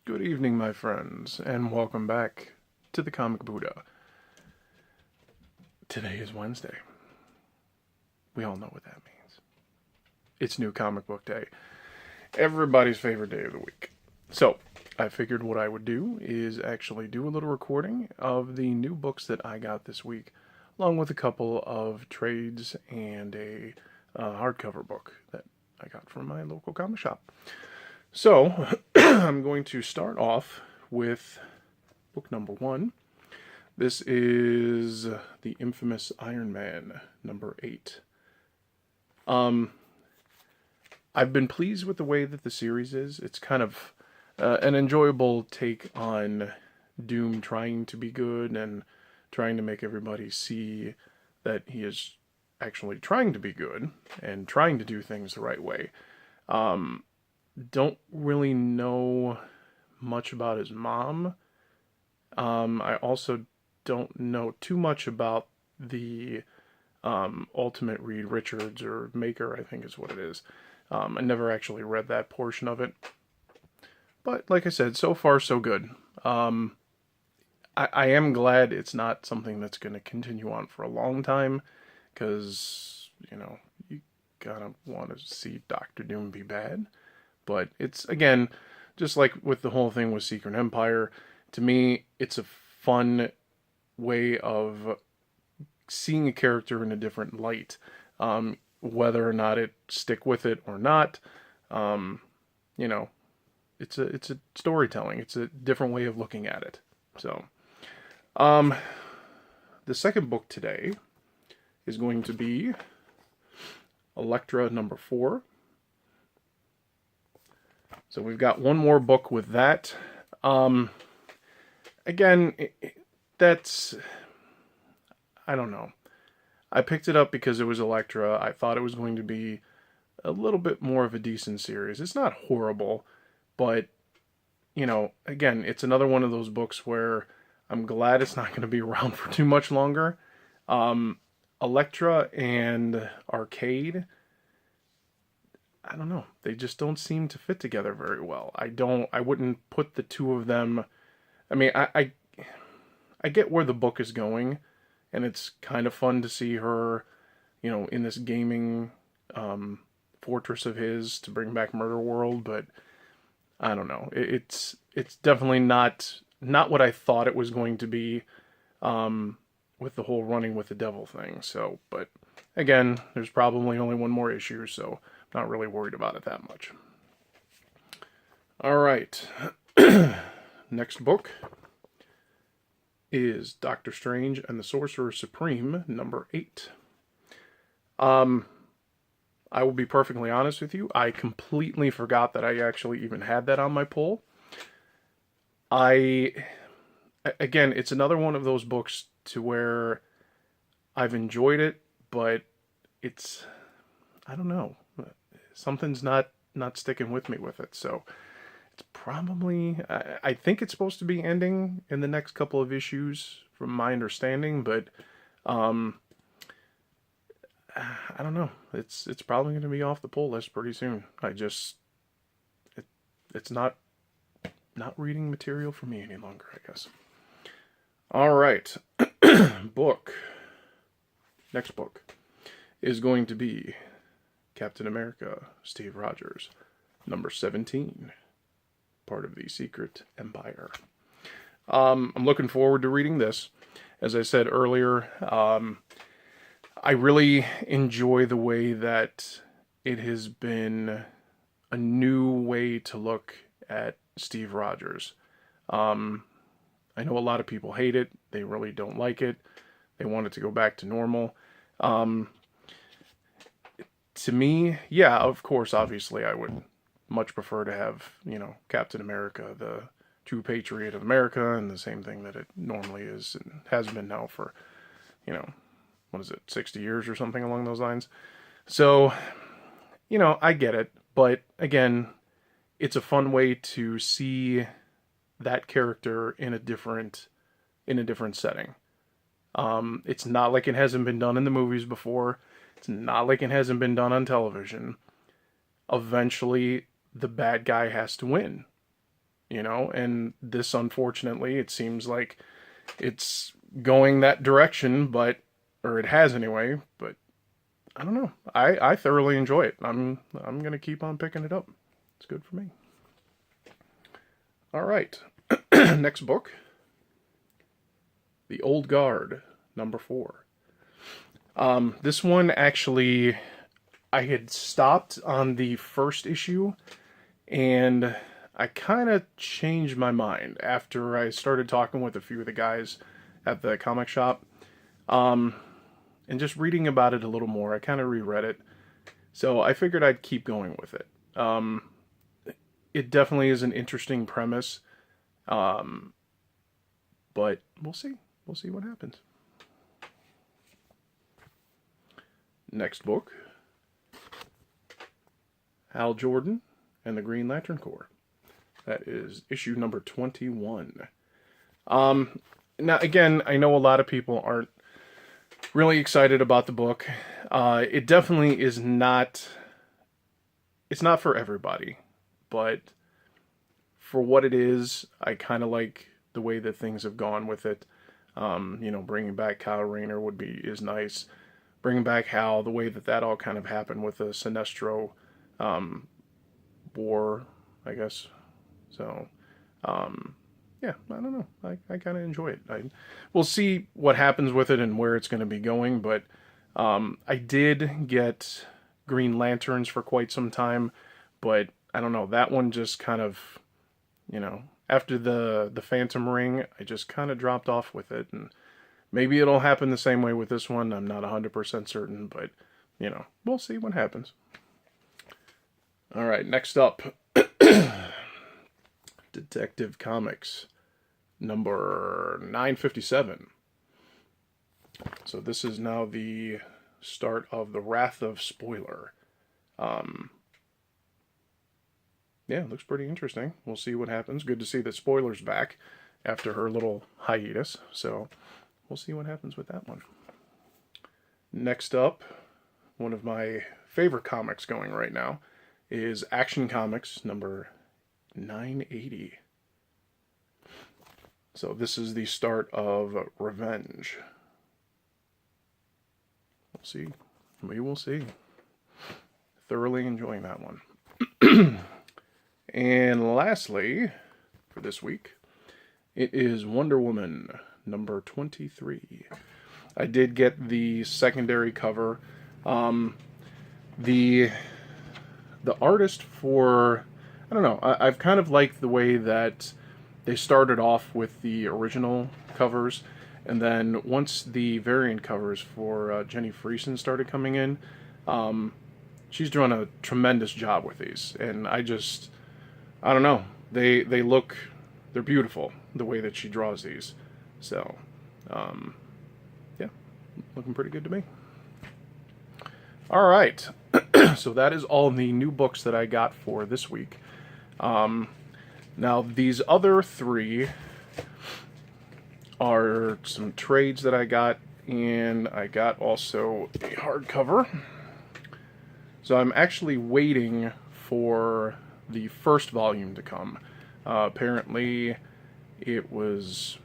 Good evening, my friends, and welcome back to the Comic Buddha. Today is Wednesday. We all know what that means. It's New Comic Book Day, everybody's favorite day of the week. So, I figured what I would do is actually do a little recording of the new books that I got this week, along with a couple of trades and a hardcover book that I got from my local comic shop. So, I'm going to start off with book number 1. This is the infamous Iron Man, number 8. I've been pleased with the way that the series is. It's kind of an enjoyable take on Doom trying to be good and trying to make everybody see that he is actually trying to be good and trying to do things the right way. Don't really know much about his mom. I also don't know too much about the Ultimate Reed Richards, or Maker, I think is what it is. I never actually read that portion of it. But like I said, so far so good. I am glad it's not something that's going to continue on for a long time, because, you kind of want to see Doctor Doom be bad. But it's, again, just like with the whole thing with Secret Empire, to me, it's a fun way of seeing a character in a different light. Whether or not it stick with it or not, you know, it's a storytelling. It's a different way of looking at it. So, the second book today is going to be Elektra number 4. So we've got one more book with that. Again, that's, I don't know. I picked it up because it was Elektra. I thought it was going to be a little bit more of a decent series. It's not horrible, but, again, it's another one of those books where I'm glad it's not going to be around for too much longer. Elektra and Arcade, I don't know. They just don't seem to fit together very well. I wouldn't put the two of them. I mean, I get where the book is going, and it's kind of fun to see her, in this gaming fortress of his to bring back Murder World, but I don't know. It's definitely not what I thought it was going to be, with the whole running with the devil thing. So, but again, there's probably only one more issue, so not really worried about it that much. All right. Next book is Doctor Strange and the Sorcerer Supreme, number 8. I will be perfectly honest with you. I completely forgot that I actually even had that on my pull. Again, it's another one of those books to where I've enjoyed it, but I don't know. Something's not sticking with me with it. So it's probably, I think it's supposed to be ending in the next couple of issues from my understanding, but I don't know. It's probably going to be off the pull list pretty soon. It's not reading material for me any longer, I guess. All right. Next book is going to be Captain America, Steve Rogers, number 17, part of the Secret Empire. I'm looking forward to reading this. As I said earlier, I really enjoy the way that it has been a new way to look at Steve Rogers. I know a lot of people hate it. They really don't like it. They want it to go back to normal. To me, yeah, of course, obviously, I would much prefer to have, Captain America, the true patriot of America, and the same thing that it normally is and has been now for, what is it, 60 years or something along those lines. So, I get it. But again, it's a fun way to see that character in a different setting. It's not like it hasn't been done in the movies before. It's not like it hasn't been done on television. Eventually, the bad guy has to win. you know, and this, unfortunately, it seems like it's going that direction, or it has anyway, but I don't know. I thoroughly enjoy it. I'm gonna keep on picking it up. It's good for me. All right. Next book, The Old Guard, number 4. This one actually, I had stopped on the first issue, and I kind of changed my mind after I started talking with a few of the guys at the comic shop. And just reading about it a little more, I kind of reread it. So I figured I'd keep going with it. It definitely is an interesting premise, but we'll see. We'll see what happens. Next book, Hal Jordan and the Green Lantern Corps. That is issue number 21. Now, again, I know a lot of people aren't really excited about the book. It definitely is not. It's not for everybody, but for what it is, I kind of like the way that things have gone with it. Bringing back Kyle Rayner is nice. Bringing back Hal, the way that all kind of happened with the Sinestro war, I guess. So, yeah, I don't know. I kind of enjoy it. We'll see what happens with it and where it's going to be going, but I did get Green Lanterns for quite some time, but I don't know. That one just kind of, after the Phantom Ring, I just kind of dropped off with it, and maybe it'll happen the same way with this one. I'm not 100% certain, but, we'll see what happens. All right, next up, Detective Comics, number 957. So this is now the start of the Wrath of Spoiler. Yeah, it looks pretty interesting. We'll see what happens. Good to see that Spoiler's back after her little hiatus. So we'll see what happens with that one. Next up, one of my favorite comics going right now is Action Comics number 980. So this is the start of Revenge. We'll see. We will see. Thoroughly enjoying that one. And lastly, for this week, it is Wonder Woman number 23. I did get the secondary cover. The artist for, I don't know, I've kind of liked the way that they started off with the original covers, and then once the variant covers for Jenny Friesen started coming in, she's doing a tremendous job with these, and I don't know, they're beautiful the way that she draws these, so yeah, looking pretty good to me. All right, so that is all the new books that I got for this week. Now, these other 3 are some trades that I got, and I got also a hardcover. So I'm actually waiting for the first volume to come. Apparently, it was,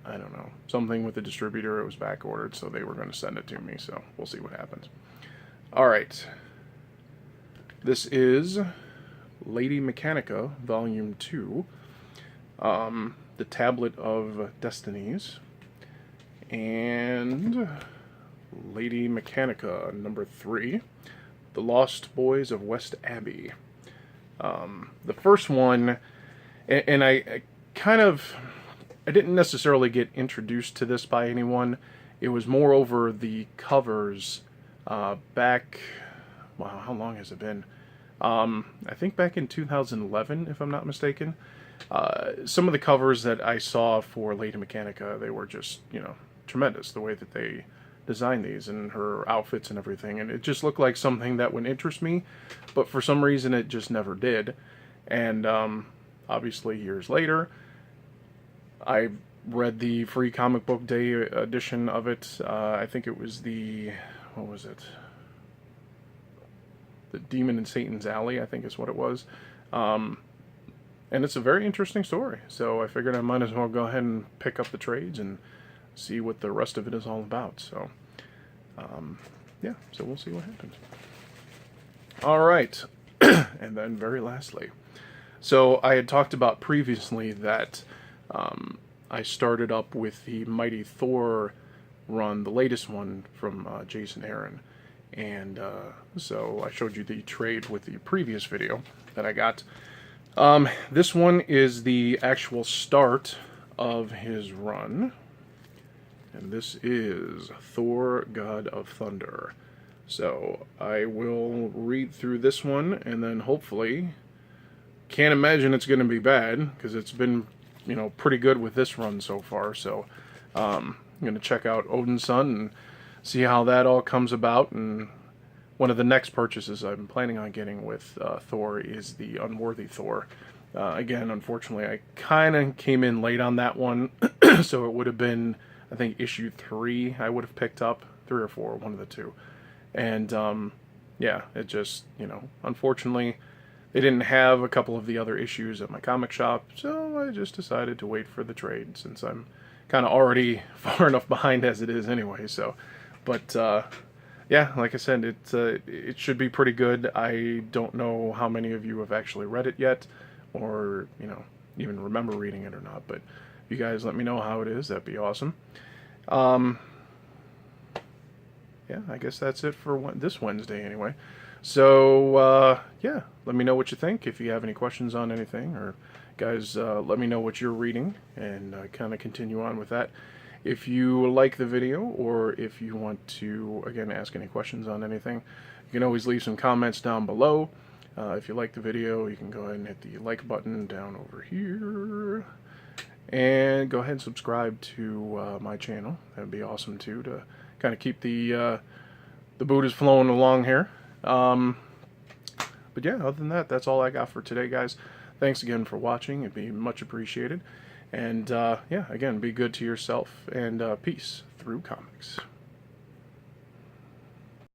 I don't know, something with the distributor. It was back ordered, so they were going to send it to me, so we'll see what happens. All right. This is Lady Mechanica, Volume 2, The Tablet of Destinies, and Lady Mechanica, number 3, The Lost Boys of West Abbey. The first one, and I didn't necessarily get introduced to this by anyone. It was more over the covers back, wow, how long has it been? I think back in 2011, if I'm not mistaken. Some of the covers that I saw for Lady Mechanica, they were just, tremendous, the way that they designed these and her outfits and everything. And it just looked like something that would interest me, but for some reason it just never did. And obviously years later, I read the free comic book day edition of it. I think it was what was it? The Demon in Satan's Alley, I think is what it was. And and it's a very interesting story. So I figured I might as well go ahead and pick up the trades and see what the rest of it is all about. So, yeah, so we'll see what happens. All right, and then very lastly, so I had talked about previously that I started up with the Mighty Thor run, the latest one from Jason Aaron. And so I showed you the trade with the previous video that I got. This one is the actual start of his run. And this is Thor, God of Thunder. So I will read through this one, and then hopefully, can't imagine it's going to be bad, because it's been, you know, pretty good with this run so far. So I'm going to check out Odin's Son and see how that all comes about. And one of the next purchases I'm planning on getting with Thor is the Unworthy Thor. Again, unfortunately, I kind of came in late on that one, so it would have been, I think, issue 3 I would have picked up, 3 or 4, one of the two. And, yeah, it just, you know, unfortunately, they didn't have a couple of the other issues at my comic shop, so I just decided to wait for the trade, since I'm kind of already far enough behind as it is anyway, so. But, yeah, like I said, it should be pretty good. I don't know how many of you have actually read it yet, or, you know, even remember reading it or not, but if you guys let me know how it is, that'd be awesome. Yeah, I guess that's it for this Wednesday anyway. So, yeah, let me know what you think. If you have any questions on anything, or guys, let me know what you're reading, and kind of continue on with that. If you like the video, or if you want to, again, ask any questions on anything, you can always leave some comments down below. If you like the video, you can go ahead and hit the like button down over here. And go ahead and subscribe to my channel. That'd be awesome, too, to kind of keep the Buddhas flowing along here. But yeah, other than that, that's all I got for today, guys. Thanks again for watching. It'd be much appreciated. And yeah, again, be good to yourself, and peace through comics.